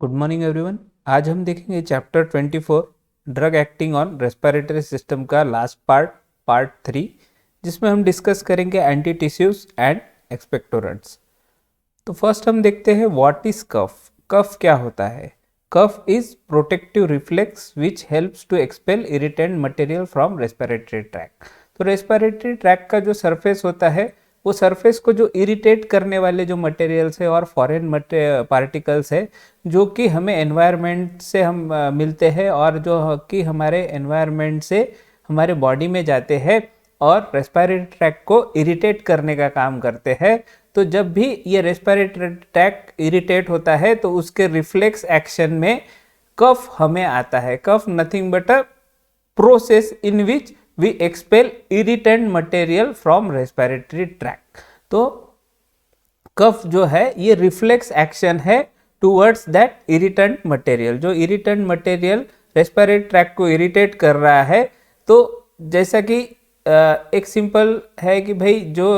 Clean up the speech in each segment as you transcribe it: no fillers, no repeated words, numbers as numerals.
Good morning everyone. आज हम देखेंगे chapter 24 drug acting on respiratory system का लास्ट पार्ट 3, जिसमें हम डिस्कस करेंगे एंटी टिश्यूज एंड एक्सपेक्टोरेंट्स। तो फर्स्ट हम देखते हैं व्हाट इज कफ। कफ क्या होता है? कफ is protective reflex which helps to expel irritant material from respiratory tract. तो रेस्पिरेटरी ट्रैक का जो सरफेस होता है, वो सरफेस को जो इरिटेट करने वाले जो मटेरियल्स है और फॉरेन पार्टिकल्स है जो कि हमें एनवायरनमेंट से हम मिलते हैं और जो कि हमारे एनवायरनमेंट से हमारे बॉडी में जाते हैं और रेस्पिरेटरी ट्रैक को इरिटेट करने का काम करते हैं। तो जब भी ये रेस्पिरेटरी ट्रैक इरिटेट होता है तो उसके रिफ्लेक्स एक्शन में कफ हमें आता है। Cough nothing but a process in which we expel irritant material from respiratory tract। तो कफ जो है ये रिफ्लेक्स एक्शन है टूवर्ड्स दैट इरिटेंट मटेरियल। जो इरिटेंट मटेरियल रेस्पिरेटरी ट्रैक्ट को इरिटेट कर रहा है, तो जैसा कि एक सिंपल है कि भाई जो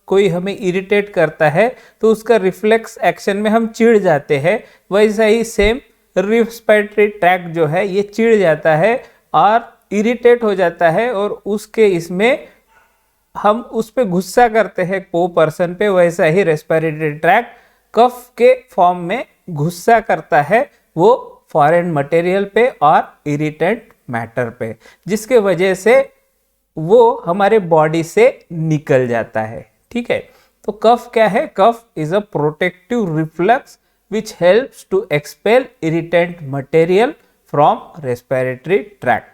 कोई हमें इरिटेट करता है तो उसका रिफ्लेक्स एक्शन में हम चिढ़ जाते हैं, वैसा ही सेम रेस्पिरेटरी ट्रैक्ट जो है ये चिढ़ जाता है और इरिटेट हो जाता है और उसके इसमें हम उस पे गुस्सा करते हैं को पर्सन पे। वैसा ही रेस्पिरेटरी ट्रैक्ट कफ के फॉर्म में गुस्सा करता है वो फॉरेन मटेरियल पे और इरिटेंट मैटर पे, जिसके वजह से वो हमारे बॉडी से निकल जाता है। ठीक है, तो कफ क्या है? कफ is a protective reflex which helps to expel irritant material from respiratory tract.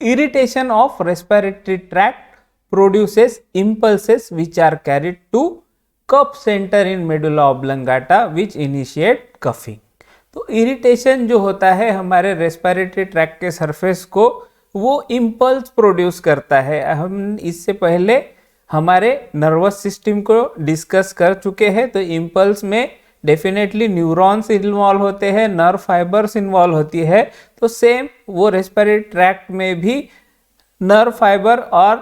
Irritation of respiratory tract produces impulses which are carried to cup center in medulla oblongata which initiate coughing। तो irritation जो होता है हमारे respiratory tract के surface को, वो impulse produce करता है। हम इससे पहले हमारे नर्वस सिस्टम को डिस्कस कर चुके हैं। तो इम्पल्स में डेफिनेटली न्यूरॉन्स इन्वॉल्व होते हैं, नर्व फाइबर्स इन्वॉल्व होती है। तो सेम वो रेस्पिरेटरी ट्रैक्ट में भी नर्व फाइबर और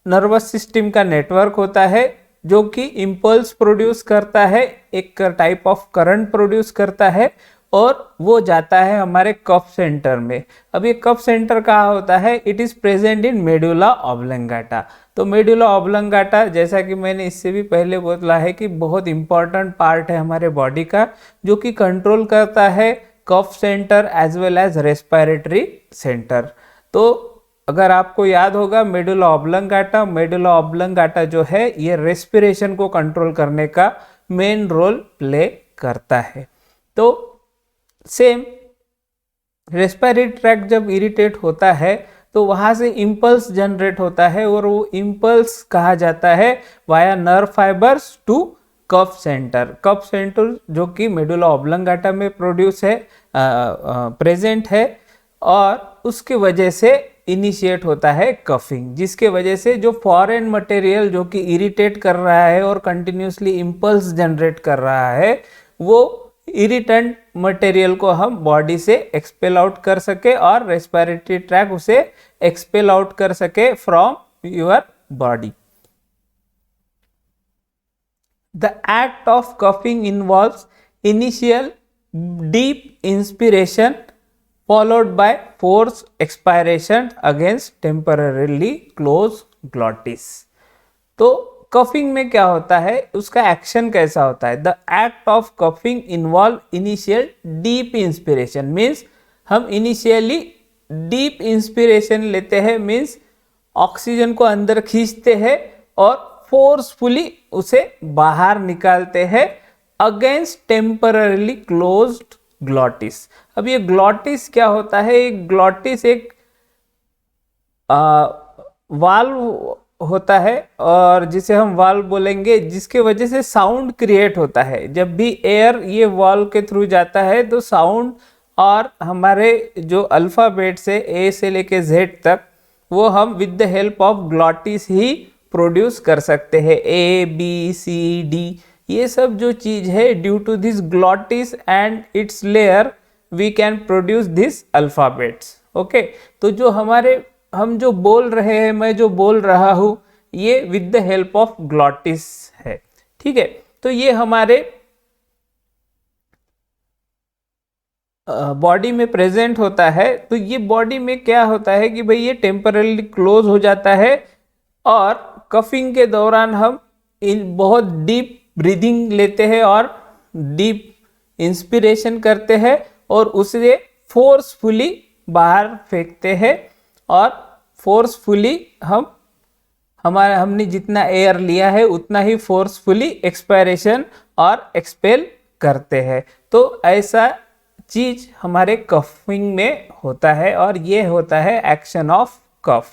नर्वस सिस्टम का नेटवर्क होता है जो कि इम्पल्स प्रोड्यूस करता है, एक टाइप ऑफ करंट प्रोड्यूस करता है और वो जाता है हमारे कफ सेंटर में। अब ये कफ सेंटर कहाँ होता है? It is present in medulla oblongata. तो मेडुला ऑब्लंगाटा, जैसा कि मैंने इससे भी पहले बोला है कि बहुत इंपॉर्टेंट पार्ट है हमारे बॉडी का, जो कि कंट्रोल करता है cough centre as well as respiratory centre. तो अगर आपको याद होगा मेडुला ऑब्लंगाटा जो है ये रेस्पिरेशन को कंट्रोल करने का मेन रोल प्ले करता है। तो सेम रेस्पिरेटरी ट्रैक्ट जब इरिटेट होता है तो वहां से इंपल्स जनरेट होता है और वो इंपल्स कहा जाता है via nerve fibres to cough centre. Cough centre जो कि मेडुला ऑब्लंगाटा में प्रोड्यूस है, प्रेजेंट है, और उसके वजह से इनिशिएट होता है कफिंग, जिसके वजह से जो फॉरेन मटेरियल जो कि इरिटेट कर रहा है और कंटिन्यूसली इंपल्स जनरेट कर रहा है, वो इरिटेंट मटेरियल को हम बॉडी से एक्सपेल आउट कर सके और रेस्पिरेटरी ट्रैक उसे एक्सपेल आउट कर सके from your body. The act of coughing involves initial deep inspiration followed by forced expiration against temporarily closed glottis। तो कफिंग में क्या होता है, उसका एक्शन कैसा होता है? The act of coughing involve initial deep inspiration, means हम इनिशियली डीप इंस्पिरेशन लेते हैं, मीन्स ऑक्सीजन को अंदर खींचते हैं और फोर्सफुली उसे बाहर निकालते हैं अगेंस्ट टेम्पररीली क्लोज्ड ग्लॉटिस। अब ये ग्लॉटिस क्या होता है? एक ग्लॉटिस एक वाल्व होता है और जिसे हम वाल्व बोलेंगे, जिसके वजह से साउंड क्रिएट होता है। जब भी एयर ये वाल्व के थ्रू जाता है तो साउंड और हमारे जो अल्फाबेट से ए से लेके जेड तक, वो हम with the help of glottis he produce कर सकते हैं। ए बी सी डी ये सब जो चीज है, due to this glottis and its layer we can produce this alphabets. Okay, तो जो हम जो बोल रहे हैं, मैं जो बोल रहा हूं, ये with the help of glottis है। ठीक है, तो ये हमारे बॉडी में प्रेजेंट होता है, तो ये बॉडी में क्या होता है कि भाई ये टेम्परली क्लोज हो जाता है और कफिंग के दौरान हम इन बहुत डीप ब्रीदिंग लेते हैं और डीप इंस्पिरेशन करते हैं और उसे फोर्सफुली बाहर फेंकते हैं और फोर्सफुली हमने जितना एयर लिया है उतना ही फोर्सफुली एक्सपायरेशन और एक्सपेल करते हैं। तो ऐसा चीज हमारे कफिंग में होता है और ये होता है action of cough.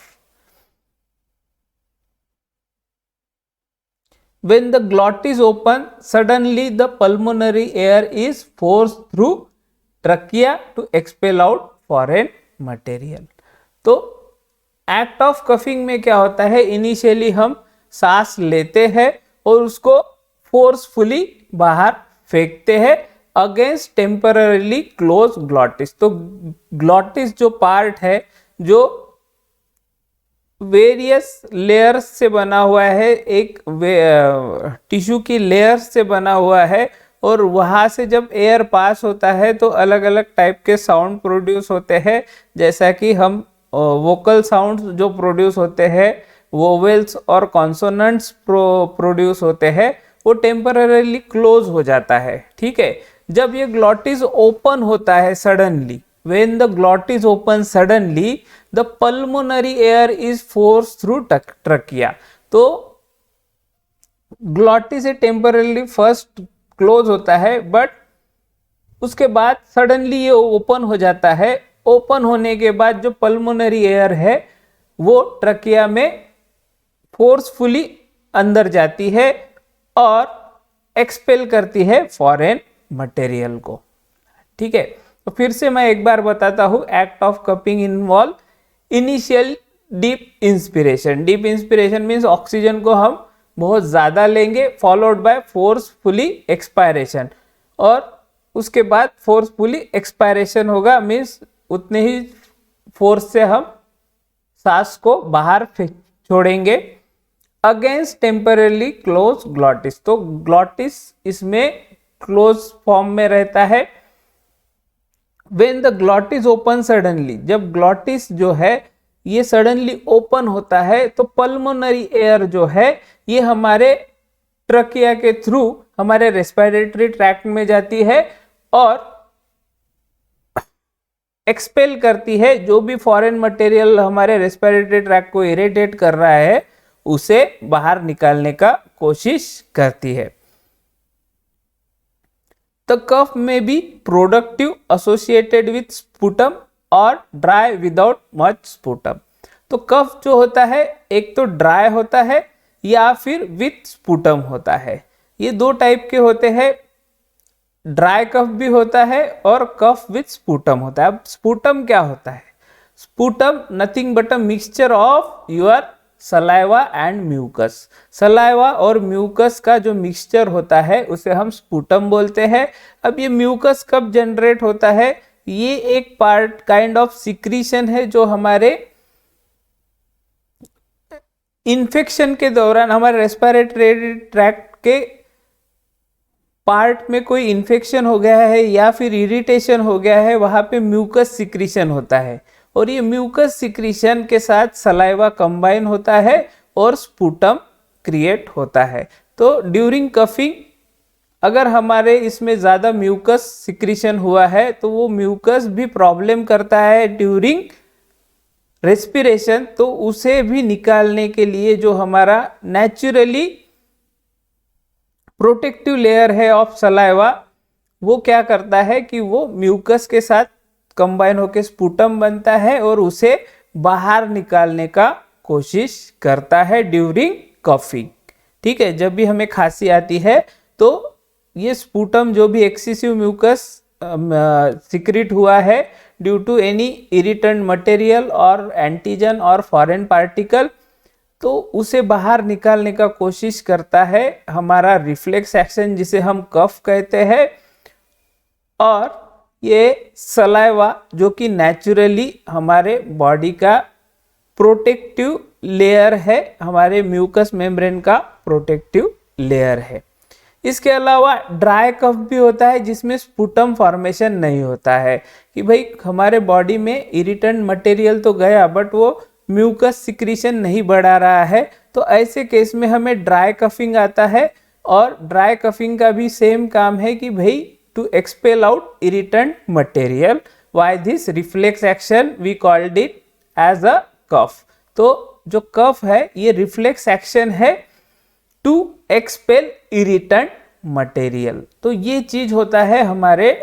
When the glot is open, suddenly the pulmonary air is forced through trachea to expel out foreign material। तो एक्ट ऑफ कफिंग में क्या होता है, इनिशियली हम सांस लेते हैं और उसको फोर्सफुली बाहर फेंकते हैं अगेंस्ट टेम्पररीली क्लोज ग्लॉटिस। तो ग्लॉटिस जो पार्ट है जो वेरियस लेयर्स से बना हुआ है, एक टिश्यू की लेयर्स से बना हुआ है और वहाँ से जब एयर पास होता है तो अलग अलग टाइप के साउंड प्रोड्यूस होते हैं, जैसा कि हम वोकल साउंड्स जो प्रोड्यूस होते हैं, वोवेल्स और कॉन्सोनेंट्स प्रोड्यूस होते हैं, वो टेम्पररीली क्लोज हो जाता है। ठीक है, जब ये ग्लॉटिस ओपन होता है suddenly, when the glottis open suddenly the pulmonary air is forced through trachea। तो ग्लॉटिस से टेम्परली फर्स्ट क्लोज होता है बट उसके बाद सडनली ये ओपन हो जाता है। ओपन होने के बाद जो पल्मोनरी एयर है वो ट्रकिया में फोर्सफुली अंदर जाती है और एक्सपेल करती है फॉरेन मटेरियल को। ठीक है, तो फिर से मैं एक बार बताता हूं, act of cupping involve initial deep inspiration. Deep inspiration means oxygen को हम बहुत ज्यादा लेंगे, फॉलोड बाय फोर्सफुली एक्सपायरेशन, और उसके बाद फोर्सफुली एक्सपायरेशन होगा, मीन्स उतने ही फोर्स से हम सांस को बाहर छोड़ेंगे अगेंस्ट टेम्परली क्लोज ग्लॉटिस। तो ग्लॉटिस इसमें क्लोज फॉर्म में रहता है। When the glottis open suddenly, जब ग्लॉटिस जो है ये सडनली ओपन होता है तो पल्मोनरी एयर जो है ये हमारे ट्रकिया के थ्रू हमारे रेस्पिरेटरी ट्रैक्ट में जाती है और एक्सपेल करती है जो भी फॉरेन मटेरियल हमारे रेस्पिरेटरी ट्रैक्ट को इरिटेट कर रहा है उसे बाहर निकालने का कोशिश करती है। The cough may be productive associated with sputum or dry without much sputum। तो कफ जो होता है एक तो ड्राई होता है या फिर विथ स्पुटम होता है। ये दो टाइप के होते हैं, ड्राई कफ भी होता है और कफ विथ स्पुटम होता है। अब स्पुटम क्या होता है? Sputum nothing but a mixture of your saliva and mucus. Saliva और म्यूकस का जो मिक्सचर होता है उसे हम स्पुटम बोलते हैं। अब ये म्यूकस कब जनरेट होता है? ये एक पार्ट काइंड ऑफ सिक्रीशन है जो हमारे इन्फेक्शन के दौरान हमारे रेस्पिरेटरी ट्रैक्ट के पार्ट में कोई इन्फेक्शन हो गया है या फिर इरिटेशन हो गया है, वहां पे म्यूकस सिक्रीशन होता है और ये म्यूकस सिक्रीशन के साथ सलाइवा कंबाइन होता है और स्पुटम क्रिएट होता है। तो ड्यूरिंग कफिंग अगर हमारे इसमें ज़्यादा म्यूकस सिक्रीशन हुआ है तो वो म्यूकस भी प्रॉब्लम करता है ड्यूरिंग रेस्पिरेशन, तो उसे भी निकालने के लिए जो हमारा नेचुरली प्रोटेक्टिव लेयर है ऑफ सलाइवा वो क्या करता है कि वो म्यूकस के साथ कंबाइन होकर स्पुटम बनता है और उसे बाहर निकालने का कोशिश करता है ड्यूरिंग कफिंग। ठीक है, जब भी हमें खांसी आती है तो ये स्पुटम जो भी एक्सेसिव म्यूकस सिक्रीट हुआ है due to any irritant material और एंटीजन और फॉरेन पार्टिकल, तो उसे बाहर निकालने का कोशिश करता है हमारा रिफ्लेक्स एक्शन जिसे हम कफ कहते हैं। और ये सलाइवा जो कि नेचुरली हमारे बॉडी का प्रोटेक्टिव लेयर है, हमारे म्यूकस मेम्ब्रेन का प्रोटेक्टिव लेयर है। इसके अलावा ड्राई कफ भी होता है जिसमें स्पुटम फॉर्मेशन नहीं होता है, कि भाई हमारे बॉडी में इरिटेंट मटेरियल तो गया बट वो म्यूकस सिक्रीशन नहीं बढ़ा रहा है, तो ऐसे केस में हमें ड्राई कफिंग आता है। और ड्राई कफिंग का भी सेम काम है कि भाई to expel out irritant material. Why this reflex action we called it as a cough. तो जो कफ है ये रिफ्लेक्स एक्शन है टू एक्सपेल इरिटेंट मटेरियल। तो ये चीज होता है हमारे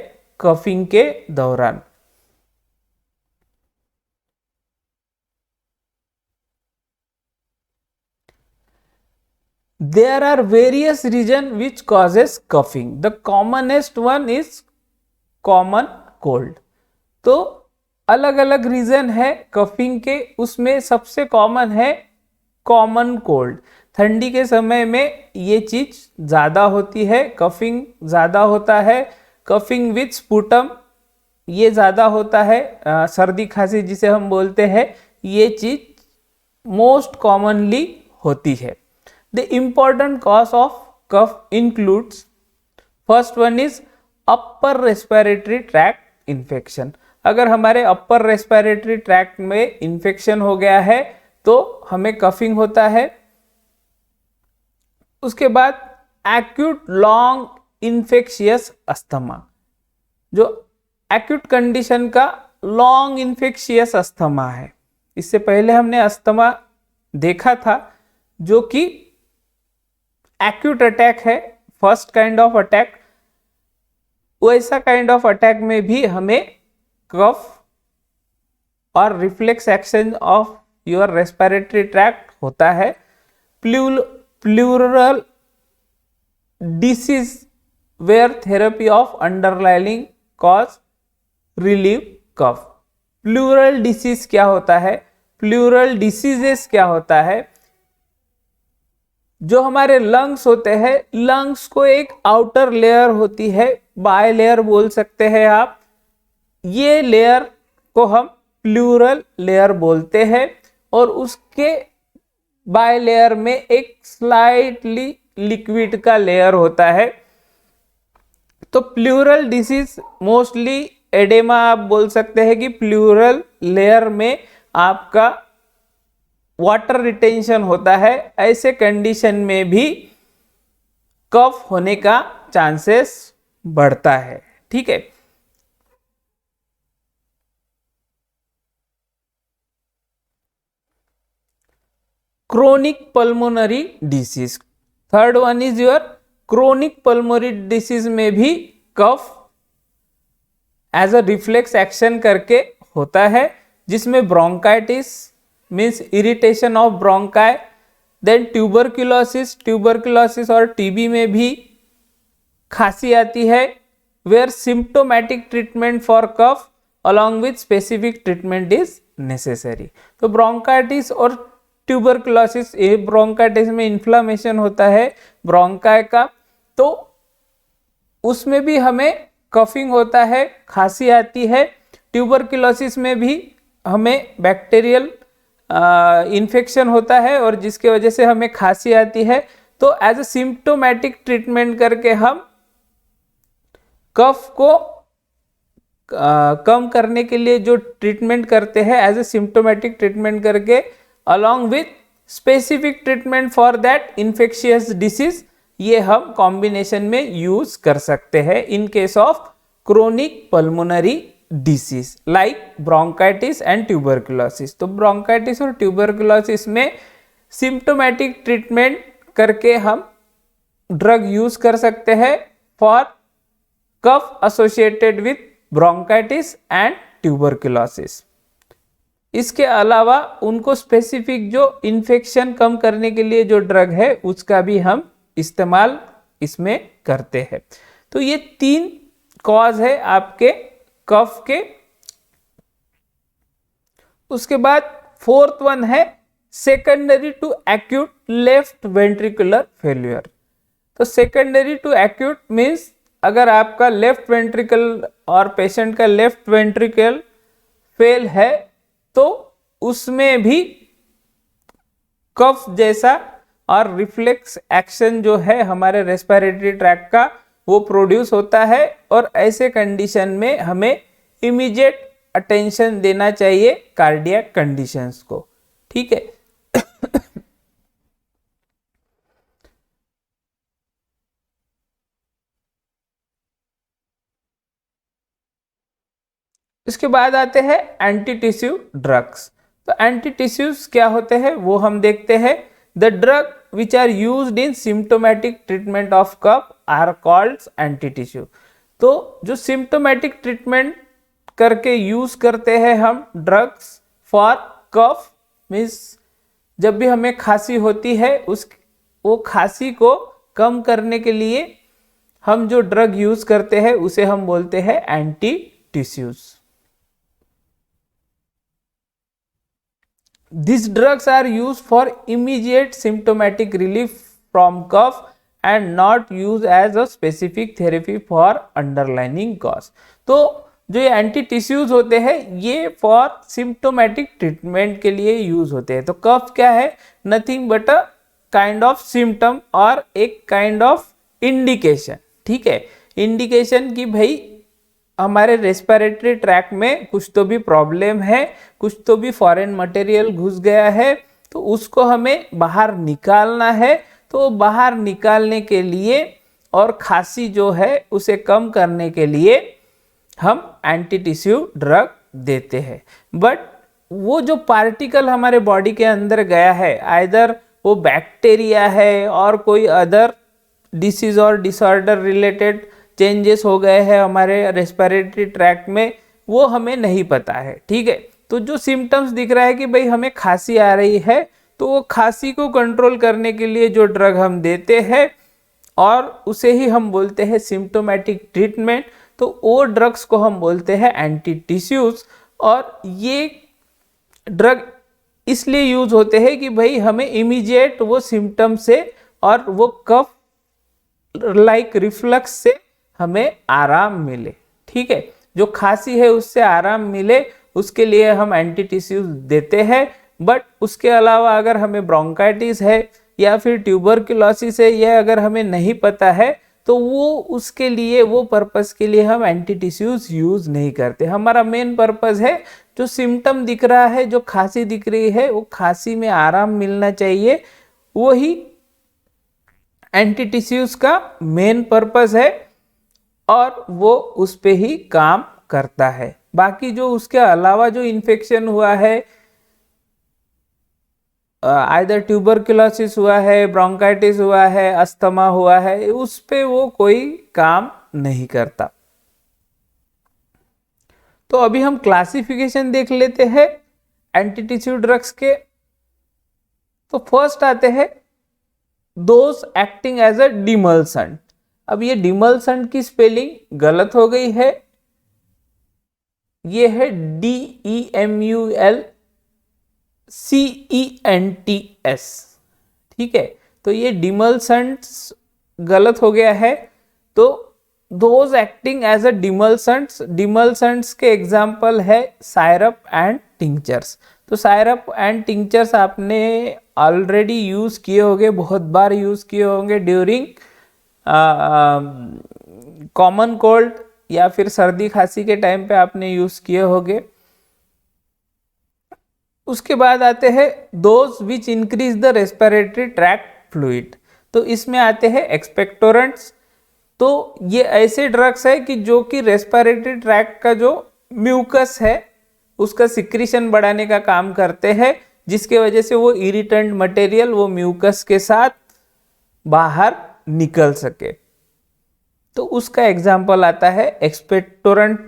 कफिंग के दौरान। There are various reasons which causes coughing. The commonest one is common cold. तो अलग अलग रीजन है कफिंग के, उसमें सबसे कॉमन है कॉमन कोल्ड। ठंडी के समय में ये चीज ज्यादा होती है, कफिंग ज्यादा होता है। कफिंग विथ स्पुटम ये ज्यादा होता है, सर्दी खांसी जिसे हम बोलते हैं, ये चीज मोस्ट कॉमनली होती है। The important cause of cough includes, first one is upper respiratory tract infection. अगर हमारे upper respiratory tract में infection हो गया है तो हमें coughing होता है। उसके बाद acute long infectious asthma, जो acute condition का long infectious asthma है। इससे पहले हमने अस्थमा देखा था जो कि एक्यूट अटैक है, फर्स्ट काइंड ऑफ अटैक। वैसा काइंड ऑफ अटैक में भी हमें कफ और reflex action of your respiratory tract होता है। Pleural disease where therapy of underlying cause relieve cough. Pleural disease क्या होता है? प्लूरल डिसीजेस क्या होता है? जो हमारे लंग्स होते हैं, लंग्स को एक आउटर लेयर होती है, बाय लेयर बोल सकते हैं आप। ये लेयर को हम प्लूरल लेयर बोलते हैं और उसके बाय लेयर में एक स्लाइटली लिक्विड का लेयर होता है। तो प्लूरल डिसीज मोस्टली एडेमा आप बोल सकते हैं कि प्लूरल लेयर में आपका वाटर रिटेंशन होता है। ऐसे कंडीशन में भी कफ होने का चांसेस बढ़ता है। ठीक है, chronic pulmonary disease, third one is your chronic pulmonary disease में भी cough as a reflex action करके होता है, जिसमें bronchitis means irritation of bronchi, then tuberculosis और टीबी में भी खांसी आती है, where symptomatic treatment for cough along with specific treatment is necessary. तो ब्रोंकाइटिस और ट्यूबरक्लोसिस, ये ब्रोंकाइटिस में इन्फ्लामेशन होता है ब्रोंकाई का, तो उसमें भी हमें कफिंग होता है, खांसी आती है। ट्यूबरक्लोसिस में भी हमें बैक्टीरियल इन्फेक्शन होता है और जिसके वजह से हमें खांसी आती है। तो एज अ सिम्प्टोमेटिक ट्रीटमेंट करके हम कफ को कम करने के लिए जो ट्रीटमेंट करते हैं, एज अ सिम्प्टोमेटिक ट्रीटमेंट करके along with specific treatment for that infectious disease, ये हम कॉम्बिनेशन में यूज कर सकते हैं in case of chronic pulmonary disease like bronchitis and tuberculosis. तो ब्रोंकाइटिस और ट्यूबरक्लोसिस में सिम्प्टोमेटिक ट्रीटमेंट करके हम ड्रग यूज कर सकते हैं for cough associated with bronchitis and tuberculosis. इसके अलावा उनको स्पेसिफिक जो इन्फेक्शन कम करने के लिए जो ड्रग है उसका भी हम इस्तेमाल इसमें करते हैं। तो ये 3 कॉज है आपके कफ के। उसके बाद 4th वन है secondary to acute left ventricular failure. तो सेकेंडरी टू एक्यूट मीन्स अगर आपका लेफ्ट वेंट्रिकल और पेशेंट का लेफ्ट वेंट्रिकल फेल है तो उसमें भी कफ जैसा और रिफ्लेक्स एक्शन जो है हमारे रेस्पिरेटरी ट्रैक्ट का वो प्रोड्यूस होता है, और ऐसे कंडीशन में हमें इमीडिएट अटेंशन देना चाहिए कार्डियक कंडीशंस को। ठीक है। इसके बाद आते हैं एंटी टिश्यू ड्रग्स। तो एंटी टिश्यूज क्या होते हैं वो हम देखते हैं। The drug which are used in symptomatic treatment of cough are called anti tissue. तो जो सिम्टोमेटिक ट्रीटमेंट करके यूज करते हैं हम ड्रग्स फॉर कफ, मीन्स जब भी हमें खांसी होती है वो खांसी को कम करने के लिए हम जो ड्रग यूज करते हैं उसे हम बोलते हैं anti tissues. These drugs are used for immediate symptomatic relief from cough and not used as a specific therapy for underlying cause। तो जो ये एंटी टिश्यूज होते हैं ये फॉर सिम्टोमेटिक ट्रीटमेंट के लिए यूज होते हैं। तो कफ क्या है, nothing but a kind of symptom और एक काइंड ऑफ इंडिकेशन। ठीक है, इंडिकेशन कि भाई हमारे रेस्पिरेटरी ट्रैक में कुछ तो भी प्रॉब्लम है, कुछ तो भी फॉरेन मटेरियल घुस गया है, तो उसको हमें बाहर निकालना है। तो बाहर निकालने के लिए और खांसी जो है उसे कम करने के लिए हम एंटी टिश्यू ड्रग देते हैं। बट वो जो पार्टिकल हमारे बॉडी के अंदर गया है, आइदर वो बैक्टीरिया है और कोई अदर डिसीज और डिसऑर्डर रिलेटेड चेंजेस हो गए हैं हमारे रेस्पिरेटरी ट्रैक्ट में, वो हमें नहीं पता है। ठीक है, तो जो सिम्टम्स दिख रहा है कि भाई हमें खांसी आ रही है, तो वो खांसी को कंट्रोल करने के लिए जो ड्रग हम देते हैं और उसे ही हम बोलते हैं सिम्टोमेटिक ट्रीटमेंट, तो वो ड्रग्स को हम बोलते हैं एंटी टिश्यूज। और ये ड्रग इसलिए यूज होते हैं कि भाई हमें इमीडिएट वो सिम्टम से और वो कफ लाइक रिफ्लक्स से हमें आराम मिले। ठीक है, जो खांसी है उससे आराम मिले, उसके लिए हम एंटी टिश्यूज देते हैं। बट उसके अलावा अगर हमें ब्रोंकाइटिस है या फिर ट्यूबरकुलोसिस है, यह अगर हमें नहीं पता है तो वो उसके लिए वो पर्पस के लिए हम एंटी टिश्यूज यूज नहीं करते। हमारा मेन पर्पस है जो सिम्टम दिख रहा है, जो खांसी दिख रही है, वो खांसी में आराम मिलना चाहिए, वही एंटी टिश्यूज का मेन पर्पस है और वो उस पे ही काम करता है। बाकी जो उसके अलावा जो इन्फेक्शन हुआ है, आइदर ट्यूबरकुलोसिस हुआ है, ब्रोंकाइटिस हुआ है, अस्थमा हुआ है, उस पे वो कोई काम नहीं करता। तो अभी हम क्लासिफिकेशन देख लेते हैं एंटी टिश्यू ड्रग्स के। तो फर्स्ट आते हैं those acting as a demulcent. अब ये डिमल्सेंट की स्पेलिंग गलत हो गई है, ये है DEMULCENTS। ठीक है, तो ये डिमल्सेंट्स गलत हो गया है। तो दोज एक्टिंग एज अ डिमल्सेंट्स, डिमल्सेंट्स के एग्जाम्पल है सायरप एंड टिंचर्स। तो सायरप एंड टिंचर्स आपने ऑलरेडी यूज किए होंगे, बहुत बार यूज किए होंगे ड्यूरिंग कॉमन कोल्ड या फिर सर्दी खांसी के टाइम पे आपने यूज किए होंगे। उसके बाद आते हैं those which increase the respiratory tract fluid. तो इसमें आते हैं एक्सपेक्टोरेंट्स। तो ये ऐसे ड्रग्स है कि जो कि रेस्पिरेटरी ट्रैक्ट का जो म्यूकस है उसका सिक्रीशन बढ़ाने का काम करते हैं, जिसके वजह से वो इरिटेंट मटेरियल वो म्यूकस के साथ बाहर निकल सके। तो उसका एग्जाम्पल आता है एक्सपेक्टोरेंट।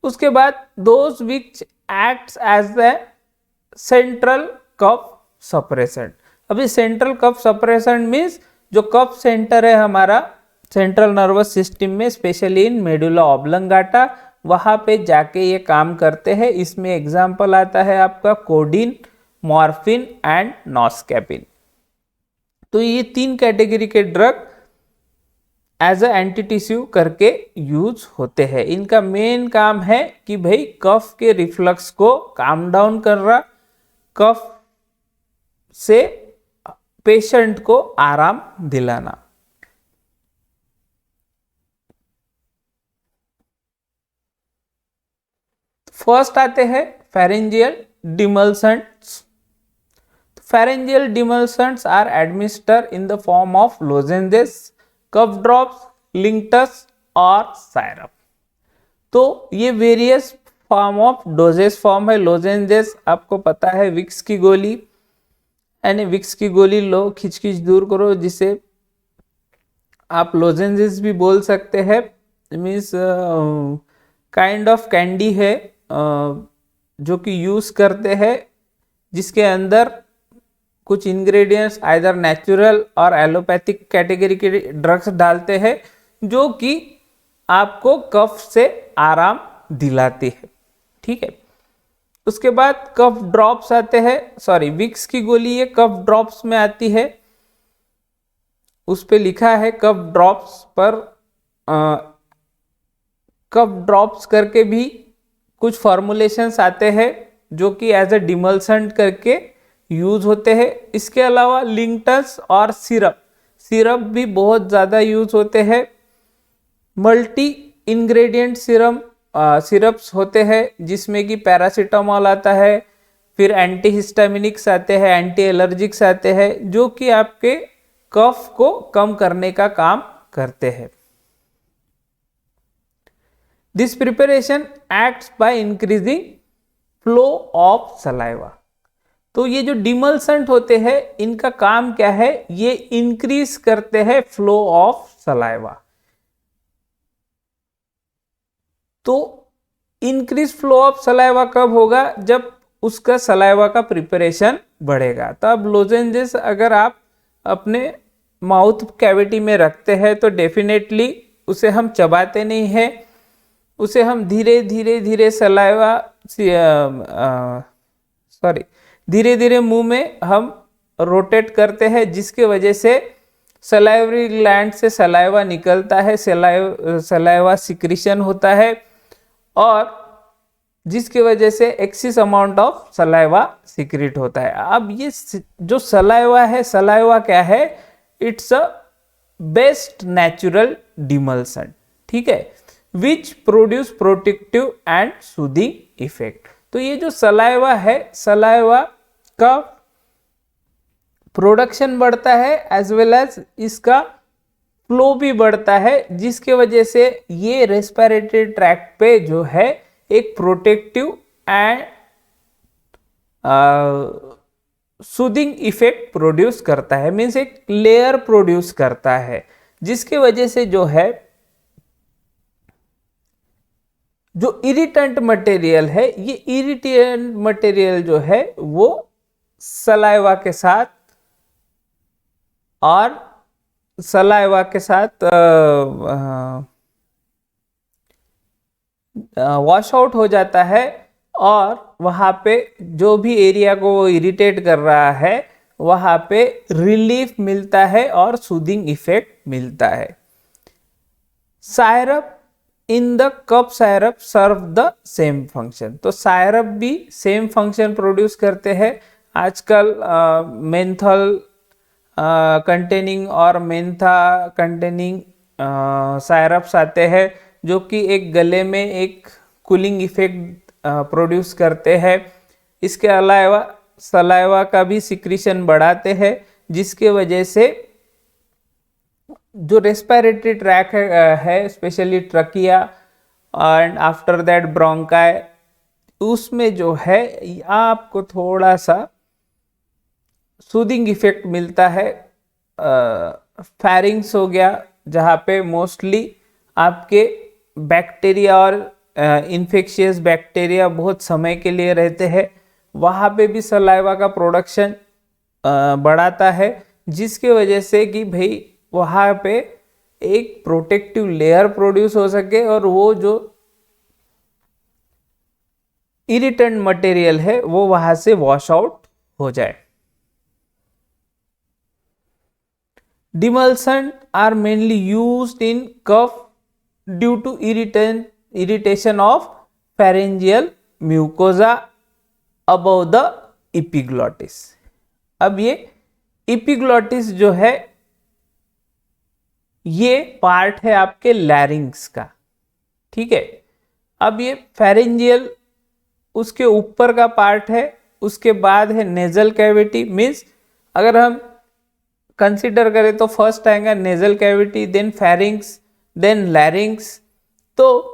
उसके बाद those which acts as the central cough suppressant. अभी सेंट्रल कफ सप्रेसेंट मीन्स जो कफ सेंटर है हमारा सेंट्रल नर्वस सिस्टम में, स्पेशली इन मेडुला ऑब्लंगाटा, वहां पे जाके ये काम करते हैं। इसमें एग्जाम्पल आता है आपका कोडीन, मॉर्फिन एंड नॉस्कैपिन। तो ये तीन कैटेगरी के drug as a anti tissue करके यूज होते हैं। इनका मेन काम है कि भाई कफ के रिफ्लक्स को काम डाउन कर रहा, कफ से पेशेंट को आराम दिलाना। फर्स्ट आते हैं pharyngeal डिमल्सेंट्स। Pharyngeal demulcents are administered in the form of lozenges, cough drops, linctus और syrup। तो ये various form of doses form है। लोजेंजेस आपको पता है विक्स की गोली, यानी विक्स की गोली लो, खिचखिच दूर करो, जिसे आप लोजेंजेस भी बोल सकते हैं। मीन्स काइंड ऑफ कैंडी है जो कि यूज करते हैं, जिसके अंदर कुछ इंग्रेडिएंट्स आइदर नेचुरल और एलोपैथिक कैटेगरी के ड्रग्स डालते हैं, जो कि आपको कफ से आराम दिलाती है। ठीक है, उसके बाद कफ ड्रॉप्स आते हैं। सॉरी, विक्स की गोली ये कफ ड्रॉप्स में आती है, उस पे लिखा है कफ ड्रॉप्स पर। कफ ड्रॉप्स करके भी कुछ फॉर्मुलेशंस आते हैं जो कि एज अ डिमल्सेंट करके यूज होते हैं। इसके अलावा लिंक्टस और सिरप भी बहुत ज़्यादा यूज होते हैं। मल्टी इंग्रेडिएंट सिरप्स होते हैं, जिसमें कि पैरासीटामोल आता है, फिर एंटीहिस्टामिनिक्स आते हैं, एंटी एलर्जिक्स आते हैं, जो कि आपके कफ को कम करने का काम करते हैं। This preparation acts by increasing flow of saliva. तो ये जो डिमल्सेंट होते हैं, इनका काम क्या है, ये इंक्रीज करते हैं फ्लो ऑफ सलाइवा। तो इंक्रीज फ्लो ऑफ सलाइवा कब होगा, जब उसका सलाइवा का प्रिपरेशन बढ़ेगा। तो अब लोजेंजेस अगर आप अपने माउथ कैविटी में रखते हैं तो डेफिनेटली उसे हम चबाते नहीं हैं, उसे हम धीरे धीरे मुंह में हम रोटेट करते हैं, जिसके वजह से सलाइवरी ग्लैंड से सलाइवा निकलता है, सलाइवा सिक्रीशन होता है, और जिसकी वजह से excess amount of saliva secrete होता है। अब ये जो सलाइवा है, सलाइवा क्या है, it's a best natural demulcent. ठीक है, which produce protective and soothing effect. तो ये जो सलाइवा है, सलाइवा का प्रोडक्शन बढ़ता है एज वेल एज इसका फ्लो भी बढ़ता है, जिसके वजह से ये रेस्पिरेटरी ट्रैक्ट पे जो है एक protective and soothing effect produce करता है। मीन्स एक लेयर प्रोड्यूस करता है, जिसके वजह से जो है जो इरिटेंट मटेरियल है, ये इरिटेंट मटेरियल जो है वो सलाइवा के साथ वॉश आउट हो जाता है, और वहाँ पे जो भी एरिया को वो इरिटेट कर रहा है वहाँ पे रिलीफ मिलता है और सूदिंग इफेक्ट मिलता है। Syrup in the cup syrup serve the same function. तो सायरप भी सेम फंक्शन प्रोड्यूस करते हैं। आजकल मेंथल कंटेनिंग और मेंथा कंटेनिंग सायरप्स आते हैं, जो कि एक गले में एक कूलिंग इफेक्ट प्रोड्यूस करते हैं। इसके अलावा सलाइवा का भी सिक्रीशन बढ़ाते हैं, जिसके वजह से जो रेस्पिरेटरी ट्रैक है specially trachea and after that bronchi, उसमें जो है आपको थोड़ा सा सूदिंग इफेक्ट मिलता है। फैरिंग्स हो गया, जहाँ पे मोस्टली आपके बैक्टीरिया और इन्फेक्शियस बैक्टीरिया बहुत समय के लिए रहते हैं, वहाँ पे भी सलाइवा का प्रोडक्शन बढ़ाता है, जिसके वजह से कि भाई वहाँ पे एक प्रोटेक्टिव लेयर प्रोड्यूस हो सके और वो जो इरिटेंट मटेरियल है वो वहाँ से वॉश आउट हो जाए। Demulcents are mainly used in cough due to irritation of pharyngeal mucosa above the epiglottis। अब ये इपिग्लॉटिस जो है ये पार्ट है आपके लैरिंग्स का, ठीक है। अब ये फेरेंजियल उसके ऊपर का पार्ट है, उसके बाद है नेजल कैविटी। मीन्स अगर हम कंसीडर करें तो फर्स्ट आएगा nasal cavity, then pharynx, then larynx. तो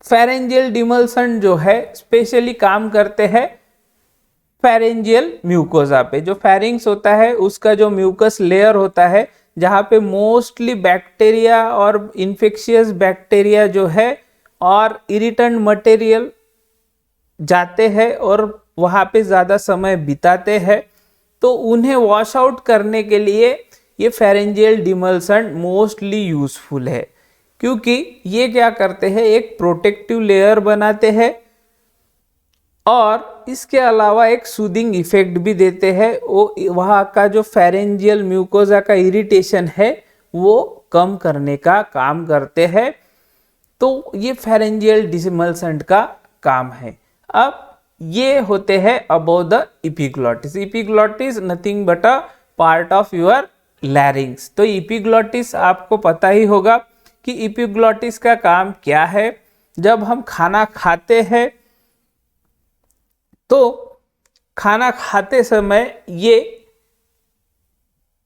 फेरेंजियल डिमल्सन जो है स्पेशली काम करते हैं फेरेंजियल म्यूकोजा पे। जो फेरिंग्स होता है उसका जो म्यूकस लेयर होता है, जहाँ पे मोस्टली बैक्टीरिया और इन्फेक्शियस बैक्टीरिया जो है और इरिटेंट मटेरियल जाते हैं और वहाँ पे ज़्यादा समय बिताते हैं, तो उन्हें वॉश आउट करने के लिए ये फेरेंजियल डिमल्सन मोस्टली यूजफुल है, क्योंकि ये क्या करते हैं, एक प्रोटेक्टिव लेयर बनाते हैं और इसके अलावा एक सूदिंग इफेक्ट भी देते हैं। वो वहाँ का जो फेरेंजियल म्यूकोजा का इरिटेशन है वो कम करने का काम करते हैं। तो ये फेरेंजियल डिमल्सेंट का काम है। अब ये होते हैं about the epiglottis. Epiglottis nothing but a part of your larynx. तो इपिग्लॉटिस आपको पता ही होगा कि इपिग्लॉटिस का काम क्या है। जब हम खाना खाते हैं तो खाना खाते समय ये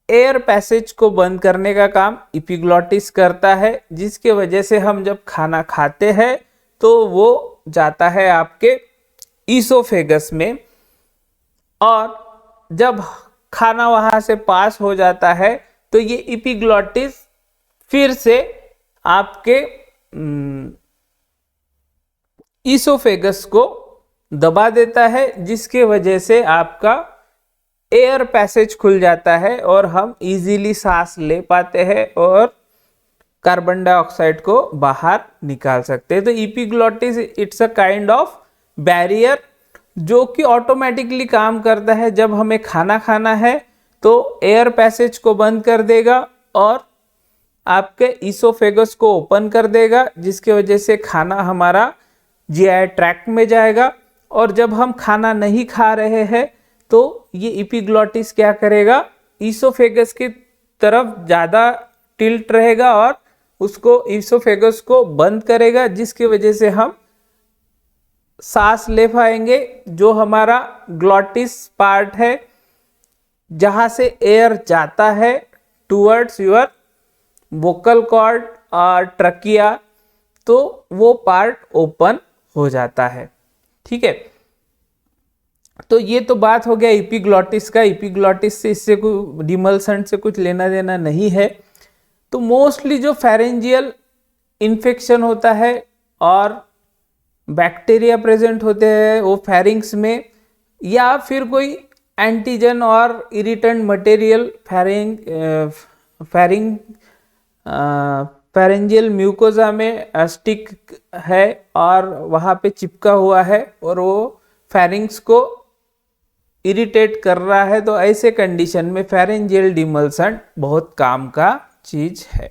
एयर पैसेज को बंद करने का काम इपिग्लॉटिस करता है, जिसके वजह से हम जब खाना खाते हैं तो वो जाता है आपके ईसोफेगस में, और जब खाना वहां से पास हो जाता है तो ये इपिग्लॉटिस फिर से आपके ईसोफेगस को दबा देता है, जिसके वजह से आपका एयर पैसेज खुल जाता है और हम इजीली सांस ले पाते हैं और कार्बन डाइऑक्साइड को बाहर निकाल सकते हैं। तो epiglottis it's a kind of barrier जो कि ऑटोमेटिकली काम करता है। जब हमें खाना खाना है तो एयर पैसेज को बंद कर देगा और आपके ईसोफेगस को ओपन कर देगा, जिसके वजह से खाना हमारा जीआई ट्रैक्ट में जाएगा। और जब हम खाना नहीं खा रहे हैं तो ये इपिग्लॉटिस क्या करेगा, ईसोफेगस की तरफ ज़्यादा टिल्ट रहेगा और उसको ईसोफेगस को बंद करेगा, जिसकी वजह से हम सांस ले पाएंगे। जो हमारा ग्लॉटिस पार्ट है जहाँ से एयर जाता है टूवर्ड्स योर वोकल कॉर्ड और ट्रकिया, तो वो पार्ट ओपन हो जाता है, ठीक है। तो ये तो बात हो गया इपिग्लॉटिस का। इपिग्लॉटिस से इससे कोई डिमल्सेंट से कुछ लेना देना नहीं है। तो मोस्टली जो फेरेंजियल इन्फेक्शन होता है और बैक्टीरिया प्रेजेंट होते हैं वो फेरिंग्स में, या फिर कोई एंटीजन और इरिटेंट मटेरियल फेरेंजियल म्यूकोजा में स्टिक है और वहाँ पे चिपका हुआ है और वो फेरिंग्स को इरिटेट कर रहा है, तो ऐसे कंडीशन में फेरेंजियल डिमल्सेंट बहुत काम का चीज है।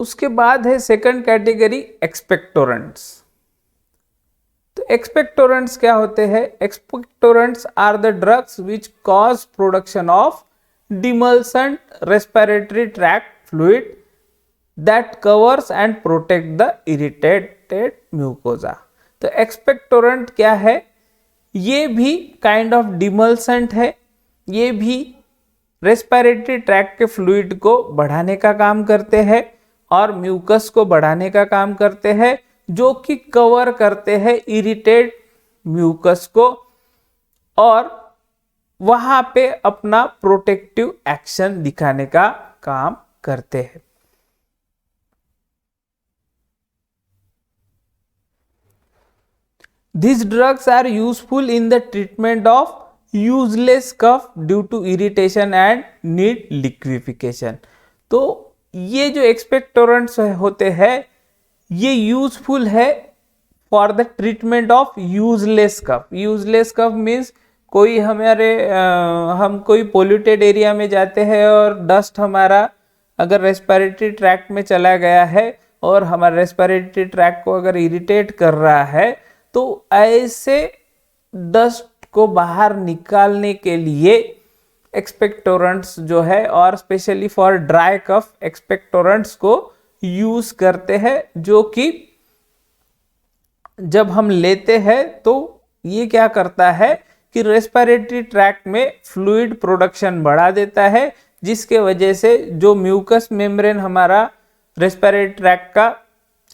उसके बाद है सेकंड कैटेगरी एक्सपेक्टोरेंट्स। तो एक्सपेक्टोरेंट्स क्या होते हैं? Expectorants are the drugs which cause production of demulcent respiratory tract fluid that covers and protect the irritated mucosa. तो एक्सपेक्टोरेंट क्या है? ये भी काइंड ऑफ डिमल्सेंट है। ये भी रेस्पिरेटरी ट्रैक्ट के फ्लूइड को बढ़ाने का काम करते हैं और म्यूकस को बढ़ाने का काम करते हैं, जो कि कवर करते हैं इरिटेट म्यूकस को और वहां पे अपना प्रोटेक्टिव एक्शन दिखाने का काम करते हैं। These drugs are useful in the treatment of useless cough due to irritation and need liquefaction। तो ये जो एक्सपेक्टोरेंट्स होते हैं ये यूजफुल है for the treatment of useless cough. Useless cough means कोई हम कोई पोल्यूटेड एरिया में जाते हैं और डस्ट हमारा अगर रेस्पिरेटरी ट्रैक्ट में चला गया है और हमारे रेस्पिरेटरी ट्रैक्ट को अगर इरिटेट कर रहा है, तो ऐसे डस्ट को बाहर निकालने के लिए एक्सपेक्टोरेंट्स जो है, और specially for dry cough expectorants को यूज करते हैं, जो कि जब हम लेते हैं तो ये क्या करता है कि रेस्पिरेटरी ट्रैक्ट में फ्लूइड प्रोडक्शन बढ़ा देता है, जिसके वजह से जो म्यूकस मेम्ब्रेन हमारा रेस्पिरेटरी ट्रैक्ट का